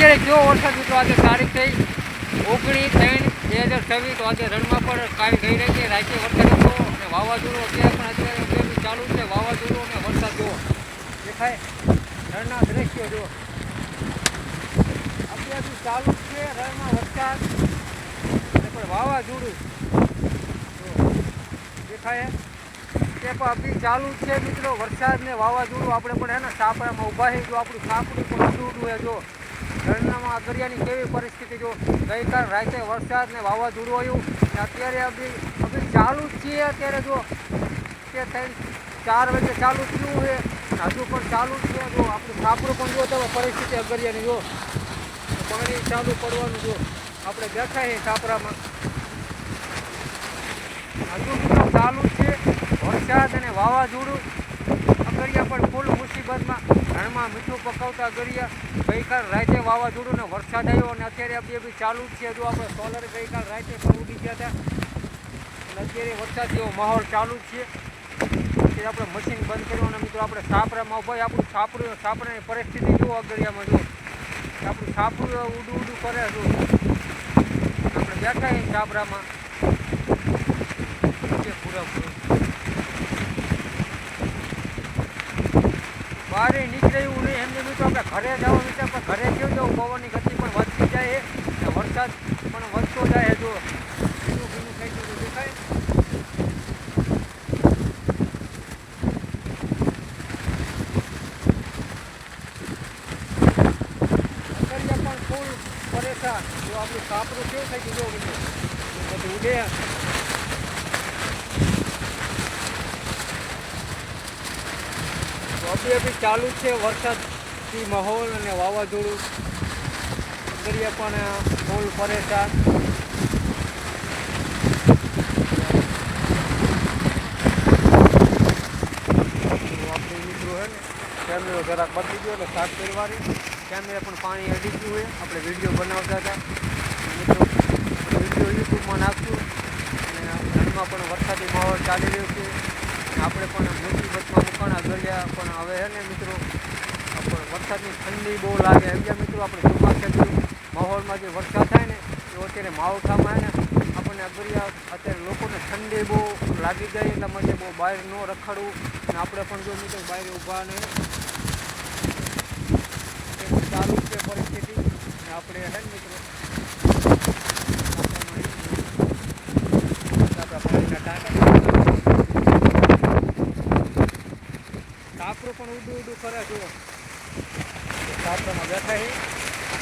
અત્યારે કેવો વરસાદ મિત્રો આજે તારીખ થઈ 19/3/2026 તો આજે રણમાં પણ કાલ ગઈ રહી છે રાતે વરસાદ હતો અને વાવાઝોડું અત્યારે પણ અત્યારે ચાલુ છે વાવાઝોડું અને વરસાદ જુઓ દેખાય રણના દ્રશ્યો જુઓ અત્યારથી ચાલુ છે રણમાં વરસાદ અને પણ વાવાઝોડું દેખાય તે અભી ચાલુ છે મિત્રો વરસાદ ને વાવાઝોડું આપણે પણ હે ને સાપરામાં ઊભા છે જો આપણું સાપડું પણ ઊંડું છે જો રણનામાં અગરિયાની કેવી પરિસ્થિતિ જો ગઈકાલ રાતે વરસાદ ને વાવાઝોડું આવ્યું ને અત્યારે અભી ચાલુ જ છે અત્યારે જો કે 3-4 વાગે ચાલુ થયું છે હજુ પણ ચાલુ જ છે જો આપણું સાપડું પણ જો તમે પરિસ્થિતિ અગરિયાની જો પાણી ચાલુ પડવાનું જો આપણે બેઠા છીએ સાપરામાં હજુ મિત્રો ચાલુ છે વરસાદ અને વાવાઝોડું અગરિયા પણ ફૂલ મુસીબતમાં રણમાં મીઠું પકાવતા અગરિયા ગઈકાલ રાતે વાવાઝોડું ને વરસાદ આવ્યો અને અત્યારે બી ચાલુ જ છે જો આપણે સોલર ગઈકાલ રાતે પણ ઉડી ગયા હતા અને અત્યારે વરસાદ જેવો માહોલ ચાલુ જ છે અત્યારે આપણે મશીન બંધ કર્યું અને મિત્રો આપણે સાપરામાં ભાઈ આપણું સાપરાની પરિસ્થિતિ જુઓ અગરિયામાં જુઓ આપણું સાપરું ઉડું કરે જો આપણે બેઠા છીએ સાપરામાં પૂરેપૂરું બહાર નીકળે એવું નહીં એમને મિત્રો આપણે ઘરે જવા વિશે આપણે ઘરે જવું જવું પવનની ગતિ પણ વધતી જાય અને વરસાદ પણ વધતો જાય જો ભીનું ભીનું થઈ ગયું દેખાય અત્યારે પણ ફૂલ પરેશાન જો આપણું સાપરું કેવું થઈ ગયું જો મિત્રો બધું ઉડે અભી ચાલુ છે વરસાદથી માહોલ અને વાવાઝોડું દરિયા પણ ફૂલ પરેશાન આપણે મિત્રો હે ને કેમેરો જરાક બદલી ગયો એટલે સ્ટાર્ટ કરવાની કેમેરા પણ પાણી અડી ગયું હોય આપણે વિડીયો બનાવતા હતા મિત્રો વિડીયો યુટ્યુબમાં નાખશું અને રણમાં પણ વરસાદી માહોલ ચાલી રહ્યો છે આપણે પણ મુસીબતમાં મુકાણા અગરિયા પણ હવે હે ને મિત્રો આપણે વરસાદની ઠંડી બહુ લાગે એમ ગયા મિત્રો આપણે ચોમાસાથી માહોલમાં જે વરસાદ થાય ને એ અત્યારે માવઠામાં હે ને આપણને અગરિયા અત્યારે લોકોને ઠંડી બહુ લાગી જાય એટલા માટે બહુ બહાર ન રખડવું અને આપણે પણ જો મિત્રો બહાર ઊભા ને ચાલુ છે પરિસ્થિતિ ને આપણે હે ને મિત્રો પાણીના ટાંકા સાપરું પણ ઉડું કરે જુઓ સાપરામાં બેઠા છે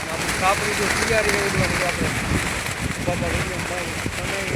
આપણું સાપરું જો તૈયારી ઉડવાનું આપણે